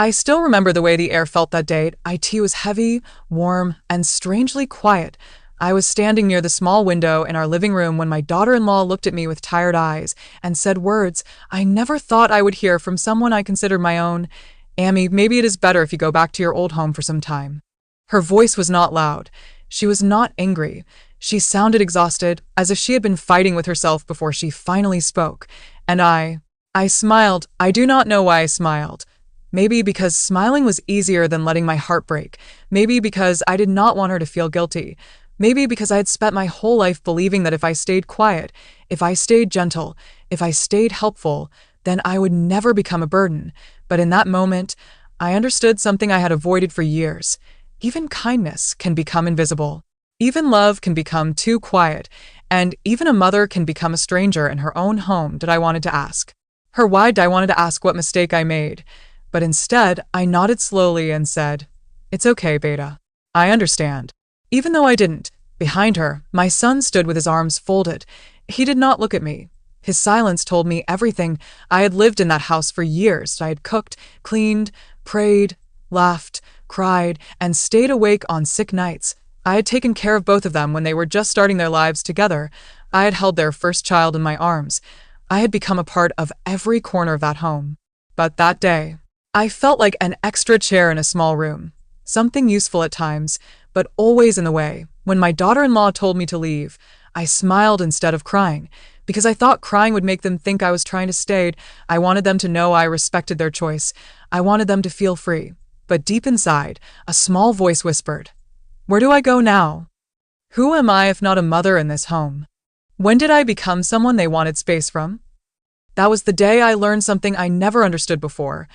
I still remember the way the air felt that day. IT was heavy, warm, and strangely quiet. I was standing near the small window in our living room when my daughter-in-law looked at me with tired eyes and said words I never thought I would hear from someone I considered my own. Amy, maybe it is better if you go back to your old home for some time. Her voice was not loud. She was not angry. She sounded exhausted, as if she had been fighting with herself before she finally spoke. And I smiled. I do not know why I smiled. Maybe because smiling was easier than letting my heart break. Maybe because I did not want her to feel guilty. Maybe because I had spent my whole life believing that if I stayed quiet, if I stayed gentle, if I stayed helpful, then I would never become a burden. But in that moment, I understood something I had avoided for years. Even kindness can become invisible. Even love can become too quiet. And even a mother can become a stranger in her own home. Did I wanted to ask her why? I wanted to ask what mistake I made. But instead, I nodded slowly and said, "It's okay, Beta. I understand." Even though I didn't, behind her, my son stood with his arms folded. He did not look at me. His silence told me everything. I had lived in that house for years. I had cooked, cleaned, prayed, laughed, cried, and stayed awake on sick nights. I had taken care of both of them when they were just starting their lives together. I had held their first child in my arms. I had become a part of every corner of that home. But that day, I felt like an extra chair in a small room. Something useful at times, but always in the way. When my daughter-in-law told me to leave, I smiled instead of crying, because I thought crying would make them think I was trying to stay. I wanted them to know I respected their choice. I wanted them to feel free. But deep inside, a small voice whispered, "Where do I go now? Who am I if not a mother in this home? When did I become someone they wanted space from?" That was the day I learned something I never understood before.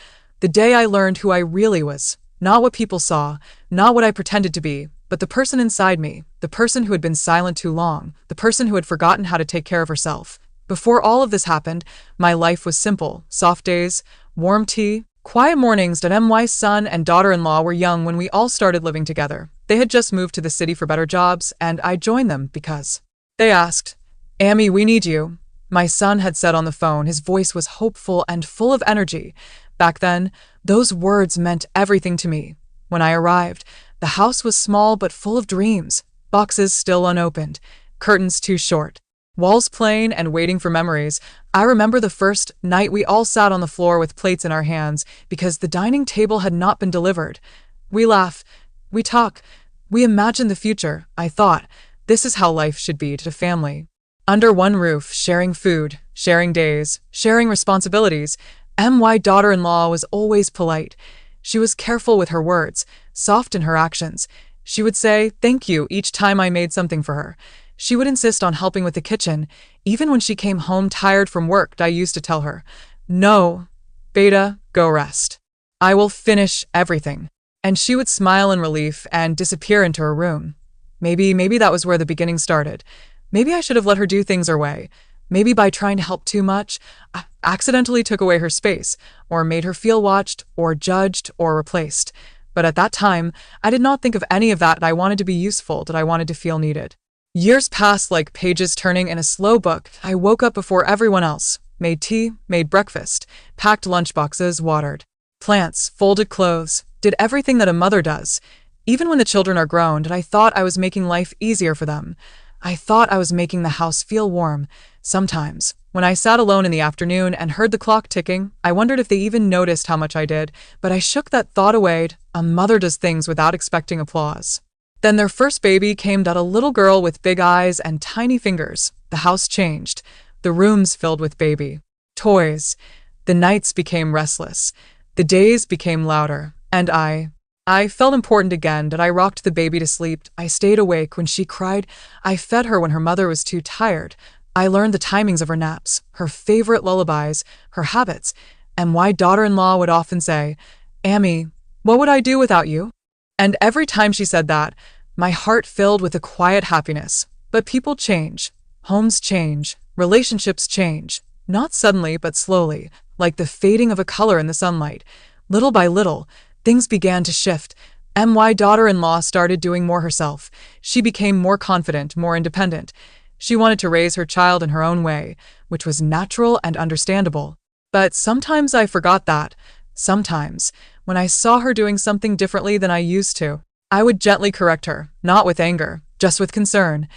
The day I learned who I really was. Not what people saw, not what I pretended to be, but the person inside me, the person who had been silent too long, the person who had forgotten how to take care of herself. Before all of this happened, my life was simple. Soft days, warm tea, quiet mornings. My son and daughter-in-law were young when we all started living together. They had just moved to the city for better jobs, and I joined them because they asked, "Amy, we need you." My son had said on the phone. His voice was hopeful and full of energy. Back then, those words meant everything to me. When I arrived, the house was small but full of dreams. Boxes still unopened, curtains too short, walls plain and waiting for memories. I remember the first night we all sat on the floor with plates in our hands because the dining table had not been delivered. We laugh, we talk, we imagine the future. I thought, this is how life should be to a family. Under one roof, sharing food, sharing days, sharing responsibilities. My daughter-in-law was always polite. She was careful with her words, soft in her actions. She would say thank you each time I made something for her. She would insist on helping with the kitchen. Even when she came home tired from work, I used to tell her, "No, Beta, go rest. I will finish everything." And she would smile in relief and disappear into her room. Maybe that was where the beginning started. Maybe I should have let her do things her way. Maybe by trying to help too much, I accidentally took away her space, or made her feel watched, or judged, or replaced. But at that time, I did not think of any of that. I wanted to be useful, that I wanted to feel needed. Years passed like pages turning in a slow book. I woke up before everyone else, made tea, made breakfast, packed lunchboxes, watered plants, folded clothes, did everything that a mother does. Even when the children are grown, and I thought I was making life easier for them. I thought I was making the house feel warm. Sometimes, when I sat alone in the afternoon and heard the clock ticking, I wondered if they even noticed how much I did, but I shook that thought away. A mother does things without expecting applause. Then their first baby came, a little girl with big eyes and tiny fingers. The house changed. The rooms filled with baby toys. The nights became restless. The days became louder. And I felt important again. I rocked the baby to sleep. I stayed awake when she cried. I fed her when her mother was too tired. I learned the timings of her naps, her favorite lullabies, her habits. And my daughter-in-law would often say, "Amy, what would I do without you?" And every time she said that, my heart filled with a quiet happiness. But people change. Homes change. Relationships change. Not suddenly, but slowly, like the fading of a color in the sunlight. Little by little, things began to shift. My daughter-in-law started doing more herself. She became more confident, more independent. She wanted to raise her child in her own way, which was natural and understandable. But sometimes I forgot that. Sometimes, when I saw her doing something differently than I used to. I would gently correct her, not with anger, just with concern.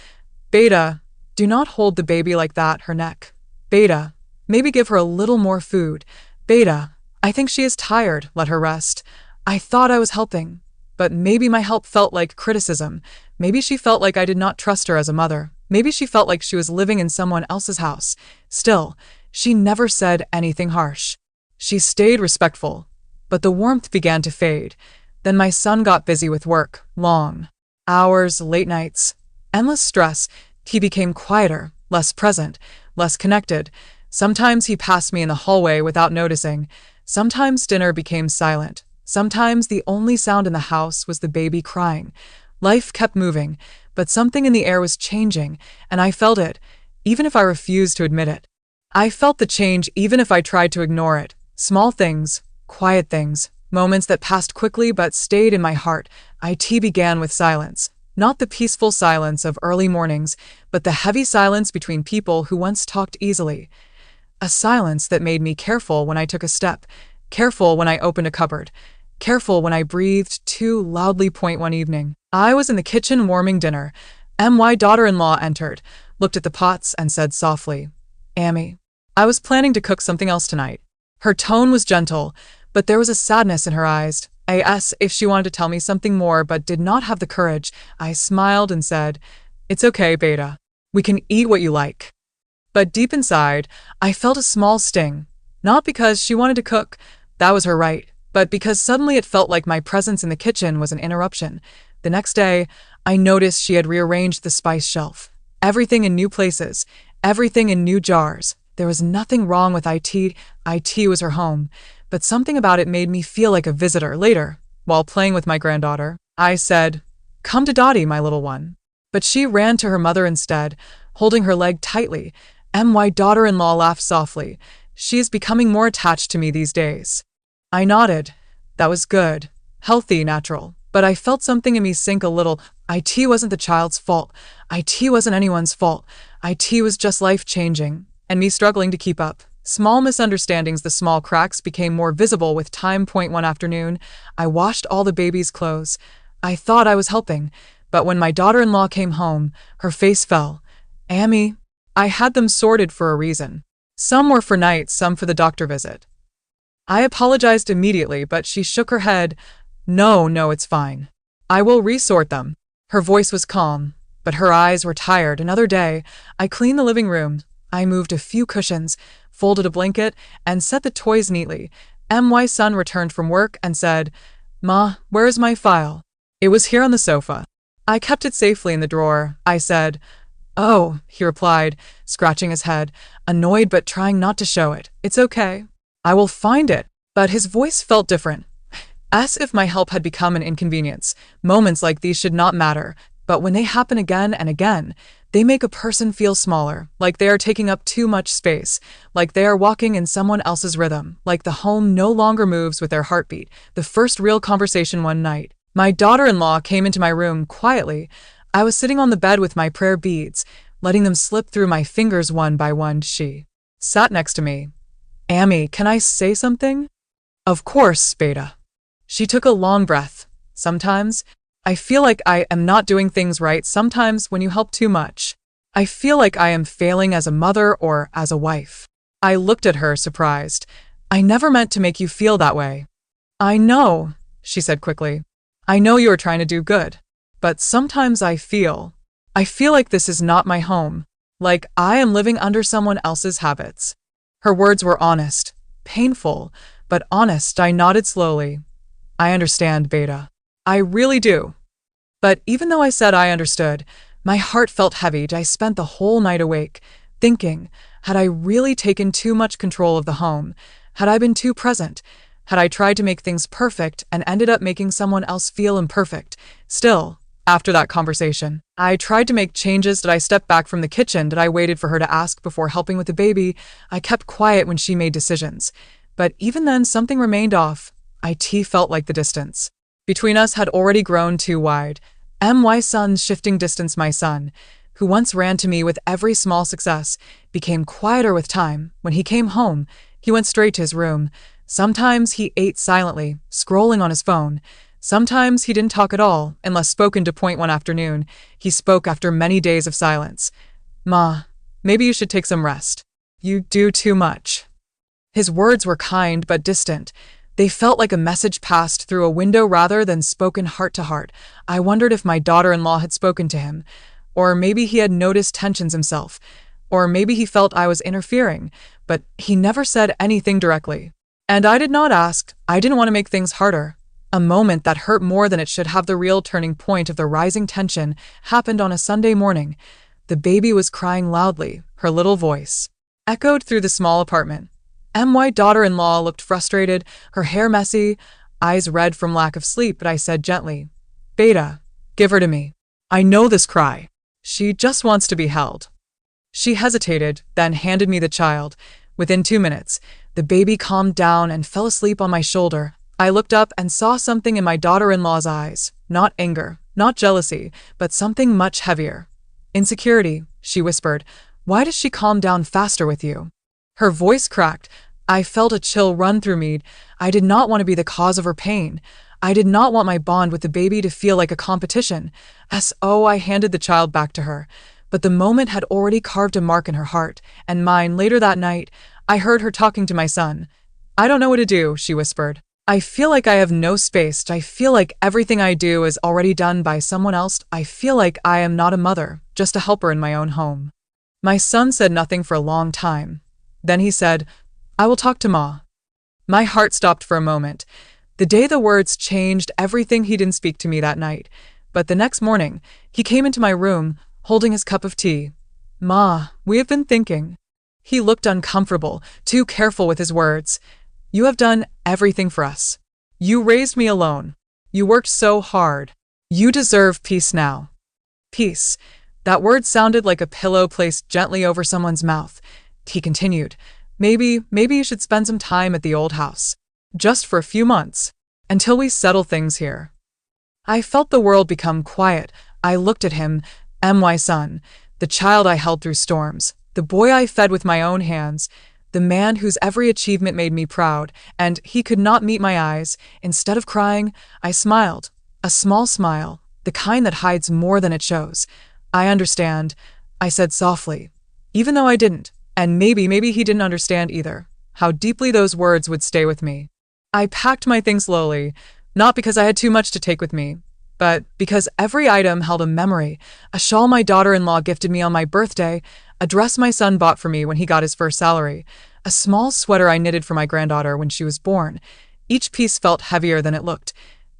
Beta, do not hold the baby like that, her neck. Beta, maybe give her a little more food. Beta, I think she is tired, let her rest. I thought I was helping, but maybe my help felt like criticism. Maybe she felt like I did not trust her as a mother. Maybe she felt like she was living in someone else's house. Still, she never said anything harsh. She stayed respectful, but the warmth began to fade. Then my son got busy with work, long hours, late nights, endless stress. He became quieter, less present, less connected. Sometimes he passed me in the hallway without noticing. Sometimes dinner became silent. Sometimes the only sound in the house was the baby crying. Life kept moving, but something in the air was changing, and I felt it, even if I refused to admit it. I felt the change even if I tried to ignore it. Small things, quiet things, moments that passed quickly but stayed in my heart. It began with silence. Not the peaceful silence of early mornings, but the heavy silence between people who once talked easily. A silence that made me careful when I took a step, careful when I opened a cupboard, careful when I breathed too loudly. One evening, I was in the kitchen warming dinner. My daughter-in-law entered, looked at the pots, and said softly, "Amy, I was planning to cook something else tonight." Her tone was gentle, but there was a sadness in her eyes. I asked if she wanted to tell me something more, but did not have the courage. I smiled and said, "It's okay, Beta. We can eat what you like." But deep inside, I felt a small sting. Not because she wanted to cook, that was her right, but because suddenly it felt like my presence in the kitchen was an interruption. The next day, I noticed she had rearranged the spice shelf. Everything in new places, everything in new jars. There was nothing wrong with IT. IT was her home, but something about it made me feel like a visitor. Later, while playing with my granddaughter, I said, "Come to Dottie, my little one." But she ran to her mother instead, holding her leg tightly. My daughter-in-law laughed softly. "She is becoming more attached to me these days." I nodded. That was good, healthy, natural. But I felt something in me sink a little. IT wasn't the child's fault. IT wasn't anyone's fault. IT was just life changing, and me struggling to keep up. Small misunderstandings, the small cracks became more visible with time. One afternoon, I washed all the baby's clothes. I thought I was helping, but when my daughter-in-law came home, her face fell. "Amy, I had them sorted for a reason. Some were for night, some for the doctor visit." I apologized immediately, but she shook her head. No, it's fine. I will resort them." Her voice was calm, but her eyes were tired. Another day, I cleaned the living room. I moved a few cushions, folded a blanket, and set the toys neatly. My son returned from work and said, "Ma, where is my file?" "It was here on the sofa. I kept it safely in the drawer." I said. "Oh," he replied, scratching his head, annoyed but trying not to show it. "It's okay. I will find it." But his voice felt different, as if my help had become an inconvenience. Moments like these should not matter, but when they happen again and again, they make a person feel smaller, like they are taking up too much space, like they are walking in someone else's rhythm, like the home no longer moves with their heartbeat. The first real conversation one night, my daughter-in-law came into my room quietly. I was sitting on the bed with my prayer beads, letting them slip through my fingers one by one. She sat next to me. "Amy, can I say something?" "Of course, Beta." She took a long breath. "Sometimes, I feel like I am not doing things right. Sometimes when you help too much, I feel like I am failing as a mother or as a wife." I looked at her, surprised. "I never meant to make you feel that way." "I know," she said quickly. "I know you are trying to do good. But sometimes I feel like this is not my home. Like I am living under someone else's habits." Her words were honest, painful, but honest. I nodded slowly. "I understand, Beta. I really do." But even though I said I understood, my heart felt heavy. I spent the whole night awake, thinking, had I really taken too much control of the home? Had I been too present? Had I tried to make things perfect and ended up making someone else feel imperfect? Still, after that conversation, I tried to make changes. Did I step back from the kitchen? Did I waited for her to ask before helping with the baby? I kept quiet when she made decisions. But even then, something remained off. It felt like the distance between us had already grown too wide. My son's shifting distance. My son, who once ran to me with every small success, became quieter with time. When he came home, he went straight to his room, Sometimes he ate silently, scrolling on his phone. Sometimes he didn't talk at all, unless spoken to point one afternoon. He spoke after many days of silence. "Ma, maybe you should take some rest. You do too much." His words were kind but distant. They felt like a message passed through a window rather than spoken heart to heart. I wondered if my daughter-in-law had spoken to him. Or maybe he had noticed tensions himself. Or maybe he felt I was interfering. But he never said anything directly. And I did not ask. I didn't want to make things harder. A moment that hurt more than it should have. The real turning point of the rising tension happened on a Sunday morning. The baby was crying loudly. Her little voice echoed through the small apartment. My daughter-in-law looked frustrated, her hair messy, eyes red from lack of sleep, but I said gently, "Beta, give her to me. I know this cry. She just wants to be held." She hesitated, then handed me the child. Within 2 minutes, the baby calmed down and fell asleep on my shoulder. I looked up and saw something in my daughter-in-law's eyes. Not anger, not jealousy, but something much heavier. "Insecurity," she whispered. "Why does she calm down faster with you?" Her voice cracked. I felt a chill run through me. I did not want to be the cause of her pain. I did not want my bond with the baby to feel like a competition. I handed the child back to her. But the moment had already carved a mark in her heart, and mine. Later that night, I heard her talking to my son. "I don't know what to do," she whispered. "I feel like I have no space. I feel like everything I do is already done by someone else. I feel like I am not a mother, just a helper in my own home." My son said nothing for a long time. Then he said, "I will talk to Ma." My heart stopped for a moment. The day the words changed everything. He didn't speak to me that night. But the next morning, he came into my room, holding his cup of tea. "Ma, we have been thinking." He looked uncomfortable, too careful with his words. "You have done everything for us. You raised me alone. You worked so hard. You deserve peace now." Peace. That word sounded like a pillow placed gently over someone's mouth. He continued, Maybe you should spend some time at the old house. Just for a few months. Until we settle things here." I felt the world become quiet. I looked at him, my son, the child I held through storms, the boy I fed with my own hands, the man whose every achievement made me proud, and he could not meet my eyes. Instead of crying, I smiled. A small smile, the kind that hides more than it shows. "I understand," I said softly, even though I didn't. And maybe he didn't understand either, how deeply those words would stay with me. I packed my things slowly, not because I had too much to take with me, but because every item held a memory. A shawl my daughter-in-law gifted me on my birthday, a dress my son bought for me when he got his first salary, a small sweater I knitted for my granddaughter when she was born. Each piece felt heavier than it looked.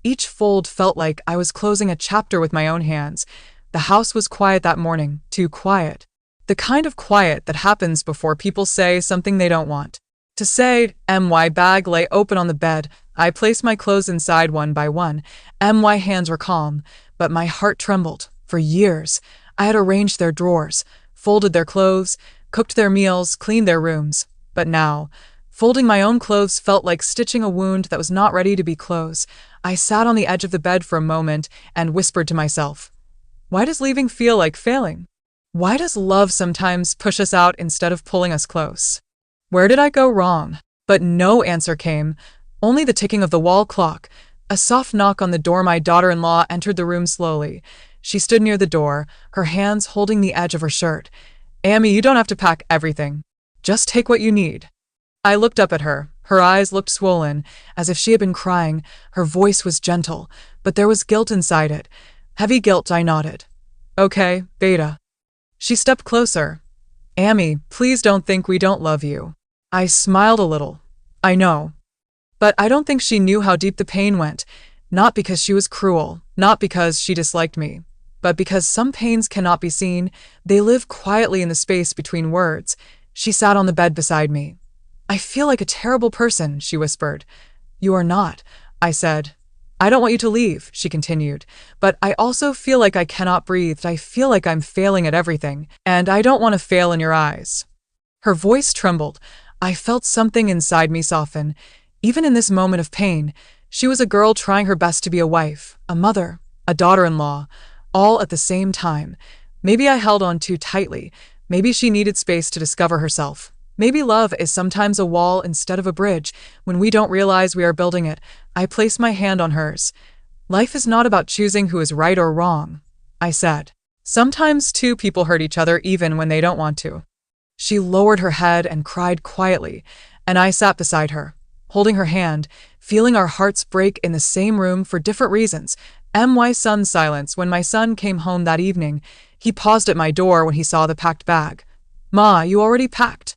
Each fold felt like I was closing a chapter with my own hands. The house was quiet that morning, too quiet. The kind of quiet that happens before people say something they don't want to say. My bag lay open on the bed. I placed my clothes inside one by one. My hands were calm, but my heart trembled. For years, I had arranged their drawers, folded their clothes, cooked their meals, cleaned their rooms. But now, folding my own clothes felt like stitching a wound that was not ready to be closed. I sat on the edge of the bed for a moment and whispered to myself, "Why does leaving feel like failing? Why does love sometimes push us out instead of pulling us close? Where did I go wrong?" But no answer came, only the ticking of the wall clock. A soft knock on the door. My daughter-in-law entered the room slowly. She stood near the door, her hands holding the edge of her shirt. "Amy, you don't have to pack everything. Just take what you need." I looked up at her. Her eyes looked swollen, as if she had been crying. Her voice was gentle, but there was guilt inside it. Heavy guilt. I nodded. "Okay, Beta." She stepped closer. "Amy, please don't think we don't love you." I smiled a little. "I know." But I don't think she knew how deep the pain went. Not because she was cruel, not because she disliked me, but because some pains cannot be seen. They live quietly in the space between words. She sat on the bed beside me. "I feel like a terrible person," she whispered. "You are not," I said. "I don't want you to leave," she continued, "but I also feel like I cannot breathe. I feel like I'm failing at everything, and I don't want to fail in your eyes." Her voice trembled. I felt something inside me soften. Even in this moment of pain, she was a girl trying her best to be a wife, a mother, a daughter-in-law, all at the same time. Maybe I held on too tightly. Maybe she needed space to discover herself. Maybe love is sometimes a wall instead of a bridge. When we don't realize we are building it, I place my hand on hers. Life is not about choosing who is right or wrong, I said. Sometimes two people hurt each other even when they don't want to. She lowered her head and cried quietly, and I sat beside her, holding her hand, feeling our hearts break in the same room for different reasons. My son's silence. When my son came home that evening, he paused at my door when he saw the packed bag. "Ma, you already packed?"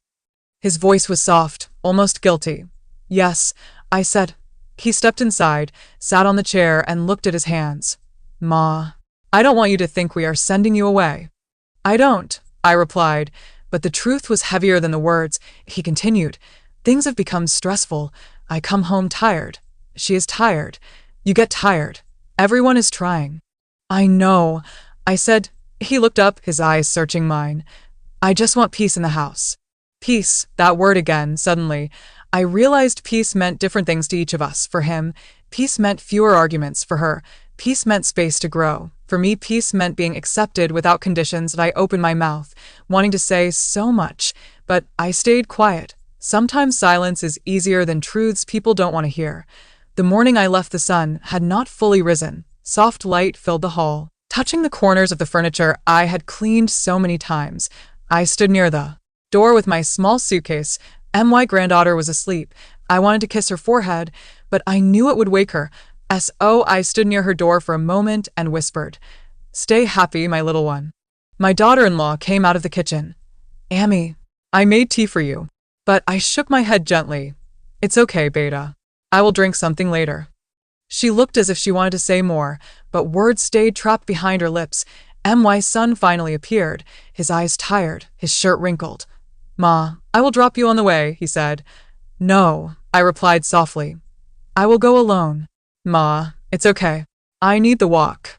His voice was soft, almost guilty. "Yes," I said. He stepped inside, sat on the chair, and looked at his hands. "Ma, I don't want you to think we are sending you away." "I don't," I replied, but the truth was heavier than the words. He continued, "Things have become stressful. I come home tired. She is tired. You get tired. Everyone is trying." "I know," I said. He looked up, his eyes searching mine. "I just want peace in the house." Peace, that word again, suddenly. I realized peace meant different things to each of us. For him, peace meant fewer arguments. For her, peace meant space to grow. For me, peace meant being accepted without conditions. And I opened my mouth, wanting to say so much, but I stayed quiet. Sometimes silence is easier than truths people don't want to hear. The morning I left, the sun had not fully risen. Soft light filled the hall, touching the corners of the furniture I had cleaned so many times. I stood near the door with my small suitcase. My granddaughter was asleep. I wanted to kiss her forehead, but I knew it would wake her. So I stood near her door for a moment and whispered, "Stay happy, my little one." My daughter-in-law came out of the kitchen. "Amy, I made tea for you." But I shook my head gently. "It's okay, Beta. I will drink something later." She looked as if she wanted to say more, but words stayed trapped behind her lips. My son finally appeared, his eyes tired, his shirt wrinkled. "Ma, I will drop you on the way," he said. "No," I replied softly. "I will go alone." "Ma, it's okay. I need the walk."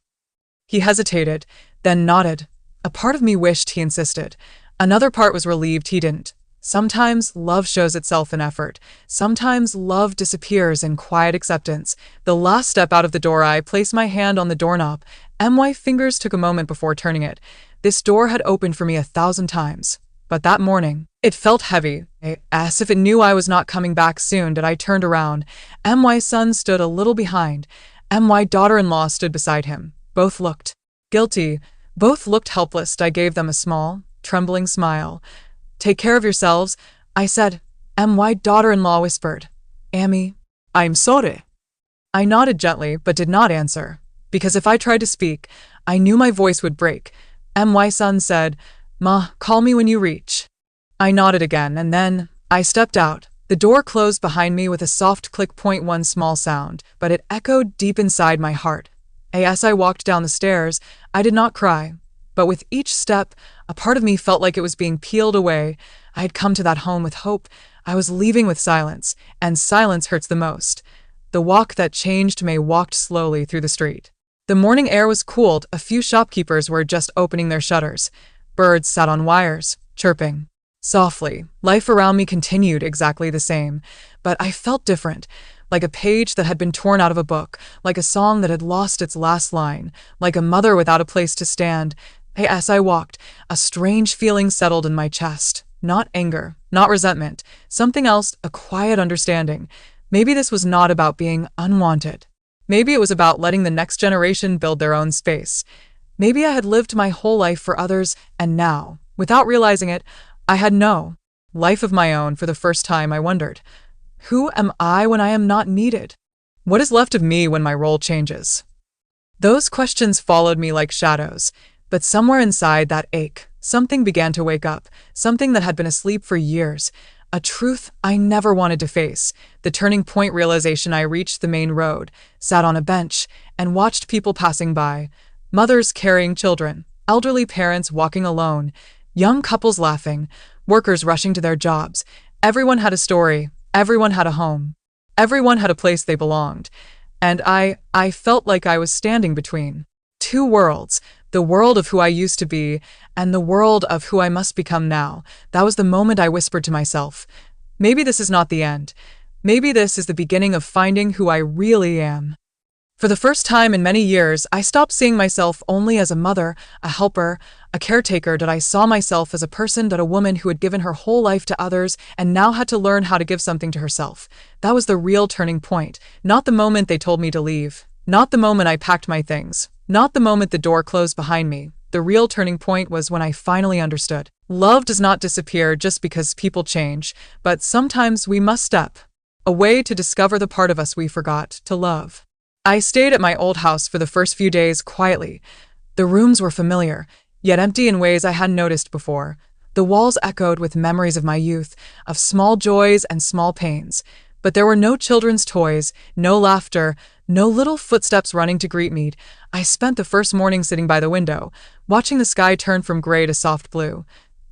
He hesitated, then nodded. A part of me wished he insisted. Another part was relieved he didn't. Sometimes love shows itself in effort. Sometimes love disappears in quiet acceptance. The last step out of the door, I placed my hand on the doorknob. My fingers took a moment before turning it. This door had opened for me 1,000 times. But that morning, it felt heavy, as if it knew I was not coming back soon. I turned around. My son stood a little behind. My daughter-in-law stood beside him. Both looked guilty. Both looked helpless. I gave them a small, trembling smile. "Take care of yourselves," I said. My daughter-in-law whispered, "Amy, I'm sorry." I nodded gently, but did not answer, because if I tried to speak, I knew my voice would break. My son said, "Ma, call me when you reach." I nodded again, and then I stepped out. The door closed behind me with a soft click. One small sound, but it echoed deep inside my heart. As I walked down the stairs, I did not cry, but with each step, a part of me felt like it was being peeled away. I had come to that home with hope. I was leaving with silence, and silence hurts the most. The walk that changed me walked slowly through the street. The morning air was cooled. A few shopkeepers were just opening their shutters. Birds sat on wires, chirping softly. Life around me continued exactly the same, but I felt different, like a page that had been torn out of a book, like a song that had lost its last line, like a mother without a place to stand. As I walked, a strange feeling settled in my chest. Not anger, not resentment, something else, a quiet understanding. Maybe this was not about being unwanted. Maybe it was about letting the next generation build their own space. Maybe I had lived my whole life for others, and now, without realizing it, I had no life of my own. For the first time, I wondered, who am I when I am not needed? What is left of me when my role changes? Those questions followed me like shadows, but somewhere inside that ache, something began to wake up, something that had been asleep for years, a truth I never wanted to face. The turning point realization: I reached the main road, sat on a bench, and watched people passing by. Mothers carrying children, elderly parents walking alone, young couples laughing, workers rushing to their jobs. Everyone had a story, everyone had a home, everyone had a place they belonged. And I felt like I was standing between two worlds, the world of who I used to be and the world of who I must become now. That was the moment I whispered to myself, maybe this is not the end. Maybe this is the beginning of finding who I really am. For the first time in many years, I stopped seeing myself only as a mother, a helper, a caretaker. That I saw myself as a person, that a woman who had given her whole life to others and now had to learn how to give something to herself. That was the real turning point, not the moment they told me to leave, not the moment I packed my things, not the moment the door closed behind me. The real turning point was when I finally understood. Love does not disappear just because people change, but sometimes we must step away to discover the part of us we forgot to love. I stayed at my old house for the first few days quietly. The rooms were familiar, yet empty in ways I hadn't noticed before. The walls echoed with memories of my youth, of small joys and small pains. But there were no children's toys, no laughter, no little footsteps running to greet me. I spent the first morning sitting by the window, watching the sky turn from gray to soft blue.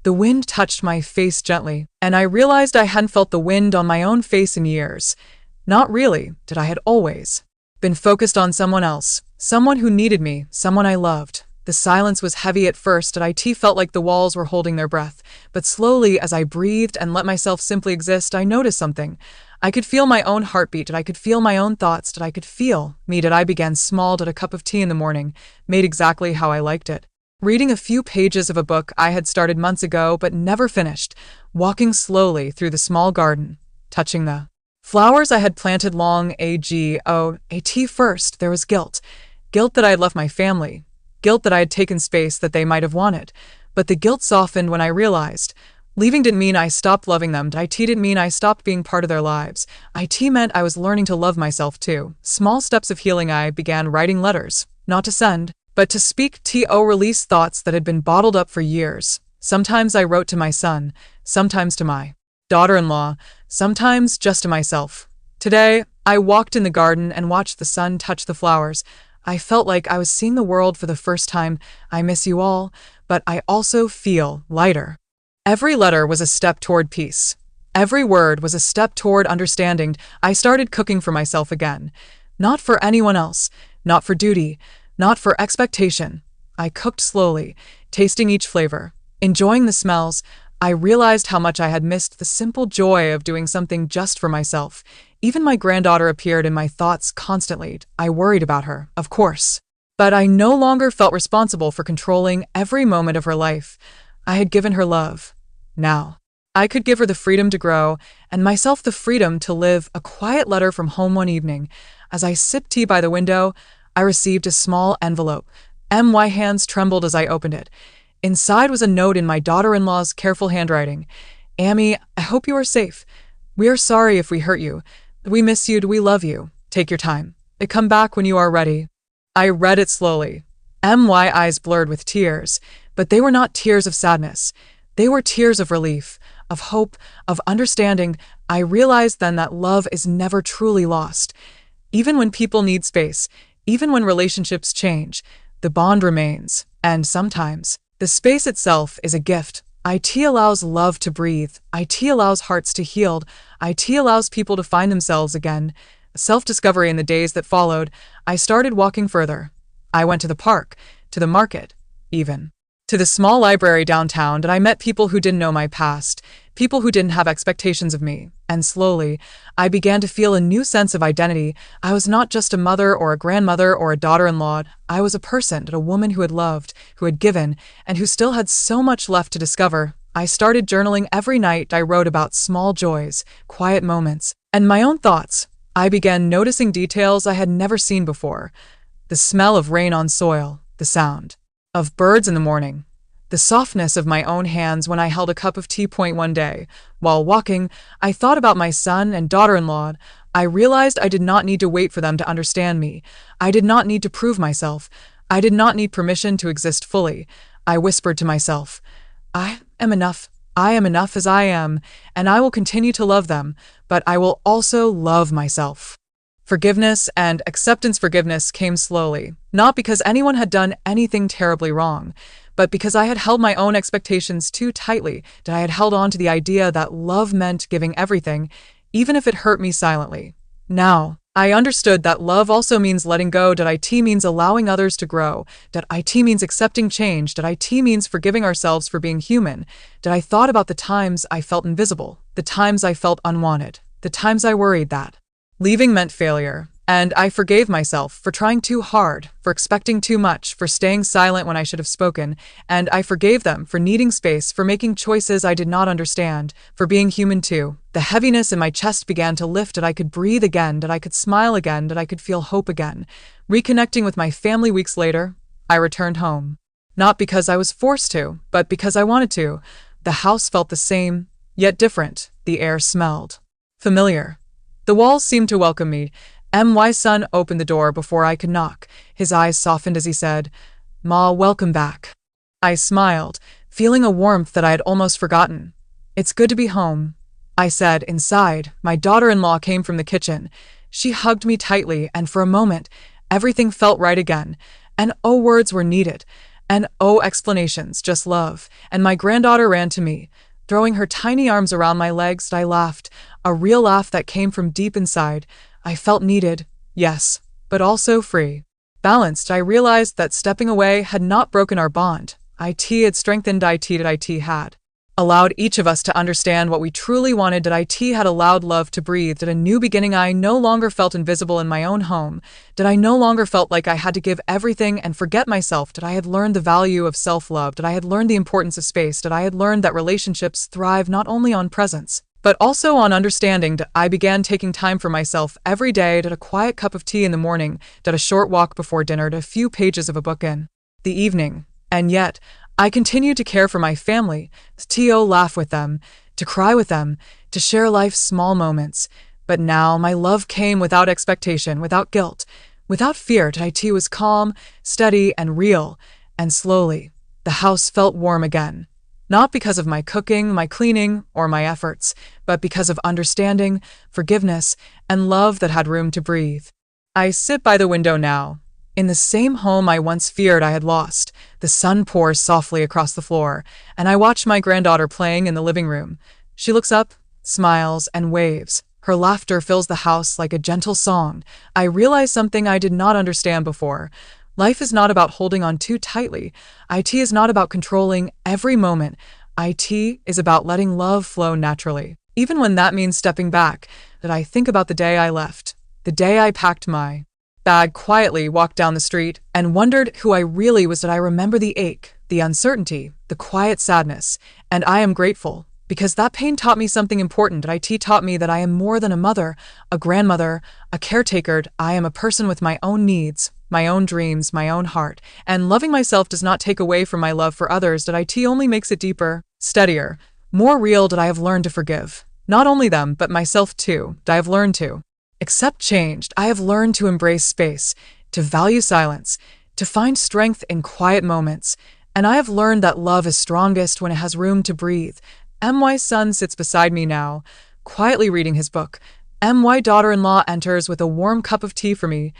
The wind touched my face gently, and I realized I hadn't felt the wind on my own face in years. Not really, that I had always been focused on someone else, someone who needed me, someone I loved. The silence was heavy at first, and it felt like the walls were holding their breath. But slowly, as I breathed and let myself simply exist, I noticed something. I could feel my own heartbeat, that I could feel my own thoughts, that I could feel me, that I began small, that a cup of tea in the morning, made exactly how I liked it. Reading a few pages of a book I had started months ago but never finished, walking slowly through the small garden, touching the flowers I had planted long ago. First, there was guilt. Guilt that I had left my family. Guilt that I had taken space that they might have wanted. But the guilt softened when I realized leaving didn't mean I stopped loving them. It didn't mean I stopped being part of their lives. It meant I was learning to love myself too. Small steps of healing. I began writing letters, not to send, but to speak. Release thoughts that had been bottled up for years. Sometimes I wrote to my son, sometimes to my daughter-in-law, sometimes just to myself. Today, I walked in the garden and watched the sun touch the flowers. I felt like I was seeing the world for the first time. I miss you all, but I also feel lighter. Every letter was a step toward peace. Every word was a step toward understanding. I started cooking for myself again. Not for anyone else, not for duty, not for expectation. I cooked slowly, tasting each flavor, enjoying the smells. I realized how much I had missed the simple joy of doing something just for myself. Even my granddaughter appeared in my thoughts constantly. I worried about her, of course. But I no longer felt responsible for controlling every moment of her life. I had given her love. Now, I could give her the freedom to grow, and myself the freedom to live. A quiet letter from home one evening. As I sipped tea by the window, I received a small envelope. My hands trembled as I opened it. Inside was a note in my daughter-in-law's careful handwriting. Amy, I hope you are safe. We are sorry if we hurt you. We miss you. We love you. Take your time. Come back when you are ready. I read it slowly. My eyes blurred with tears, but they were not tears of sadness. They were tears of relief, of hope, of understanding. I realized then that love is never truly lost. Even when people need space, even when relationships change, the bond remains. And sometimes, the space itself is a gift. It allows love to breathe. It allows hearts to heal. It allows people to find themselves again. Self-discovery. In the days that followed, I started walking further. I went to the park, to the market, even to the small library downtown. And I met people who didn't know my past, people who didn't have expectations of me. And slowly, I began to feel a new sense of identity. I was not just a mother or a grandmother or a daughter-in-law. I was a person, a woman who had loved, who had given, and who still had so much left to discover. I started journaling every night. I wrote about small joys, quiet moments, and my own thoughts. I began noticing details I had never seen before. The smell of rain on soil, the sound of birds in the morning, the softness of my own hands when I held a cup of tea. One day, while walking, I thought about my son and daughter-in-law. I realized I did not need to wait for them to understand me. I did not need to prove myself. I did not need permission to exist fully. I whispered to myself, I am enough. I am enough as I am, and I will continue to love them, but I will also love myself. Forgiveness and acceptance. Forgiveness came slowly, not because anyone had done anything terribly wrong, but because I had held my own expectations too tightly, that I had held on to the idea that love meant giving everything, even if it hurt me silently. Now, I understood that love also means letting go, that it means allowing others to grow, that it means accepting change, that it means forgiving ourselves for being human, that I thought about the times I felt invisible, the times I felt unwanted, the times I worried that leaving meant failure, And I forgave myself for trying too hard, for expecting too much, for staying silent when I should have spoken, and I forgave them for needing space, for making choices I did not understand, for being human too. The heaviness in my chest began to lift, that I could breathe again, that I could smile again, that I could feel hope again. Reconnecting with my family weeks later, I returned home. Not because I was forced to, but because I wanted to. The house felt the same, yet different. The air smelled familiar. The walls seemed to welcome me. My son opened the door before I could knock. His eyes softened as he said, "Ma, welcome back." I smiled, feeling a warmth that I had almost forgotten. "It's good to be home," I said. Inside, my daughter-in-law came from the kitchen. She hugged me tightly, and for a moment, everything felt right again. And oh, words were needed. And oh, explanations, just love. And my granddaughter ran to me, throwing her tiny arms around my legs. I laughed, a real laugh that came from deep inside. I felt needed, yes, but also free. Balanced, I realized that stepping away had not broken our bond. IT had strengthened IT had allowed each of us to understand what we truly wanted. That IT had allowed love to breathe. That a new beginning, I no longer felt invisible in my own home. That I no longer felt like I had to give everything and forget myself. That I had learned the value of self-love. That I had learned the importance of space. That I had learned that relationships thrive not only on presence, but also on understanding. That I began taking time for myself every day. That a quiet cup of tea in the morning. That a short walk before dinner. That a few pages of a book in the evening. And yet, I continued to care for my family, to laugh with them, to cry with them, to share life's small moments. But now my love came without expectation, without guilt, without fear. IT was calm, steady, and real. And slowly, the house felt warm again. Not because of my cooking, my cleaning, or my efforts, but because of understanding, forgiveness, and love that had room to breathe. I sit by the window now, in the same home I once feared I had lost. The sun pours softly across the floor, and I watch my granddaughter playing in the living room. She looks up, smiles, and waves. Her laughter fills the house like a gentle song. I realize something I did not understand before. Life is not about holding on too tightly. IT is not about controlling every moment. IT is about letting love flow naturally. Even when that means stepping back. That I think about the day I left, the day I packed my bag, quietly walked down the street, and wondered who I really was. That I remember the ache, the uncertainty, the quiet sadness, and I am grateful, because that pain taught me something important. IT taught me that I am more than a mother, a grandmother, a caretaker. I am a person with my own needs, my own dreams, my own heart, and loving myself does not take away from my love for others. That IT only makes it deeper, steadier, more real. That I have learned to forgive, not only them, but myself too. That I have learned to accept change. I have learned to embrace space, to value silence, to find strength in quiet moments. And I have learned that love is strongest when it has room to breathe. My son sits beside me now, quietly reading his book. My daughter-in-law enters with a warm cup of tea for me.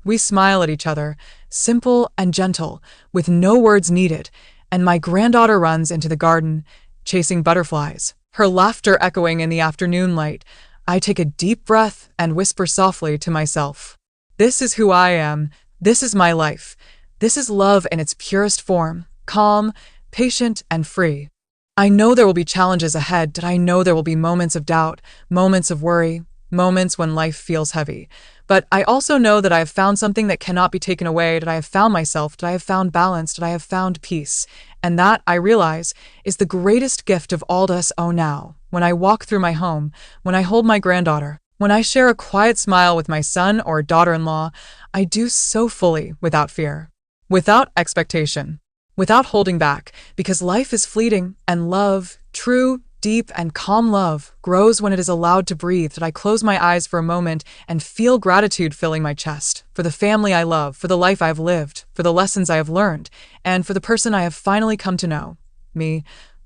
We smile at each other, simple and gentle, with no words needed. And my granddaughter runs into the garden, chasing butterflies, her laughter echoing in the afternoon light. I take a deep breath and whisper softly to myself, "This is who I am. This is my life. This is love in its purest form, calm, patient, and free." I know there will be challenges ahead. That I know there will be moments of doubt, moments of worry, moments when life feels heavy. But I also know that I have found something that cannot be taken away. That I have found myself. That I have found balance. That I have found peace. And that, I realize, is the greatest gift of all to us. Oh, now, when I walk through my home, when I hold my granddaughter, when I share a quiet smile with my son or daughter-in-law, I do so fully, without fear, without expectation, without holding back, because life is fleeting, and love, true, deep, and calm love, grows when it is allowed to breathe. That I close my eyes for a moment and feel gratitude filling my chest, for the family I love, for the life I have lived, for the lessons I have learned, and for the person I have finally come to know, me.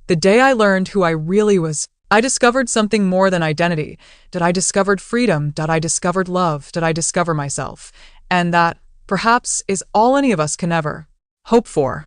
The day I learned who I really was, I discovered something more than identity. That I discovered freedom. That I discovered love. That I discover myself. And that, perhaps, is all any of us can ever hope for.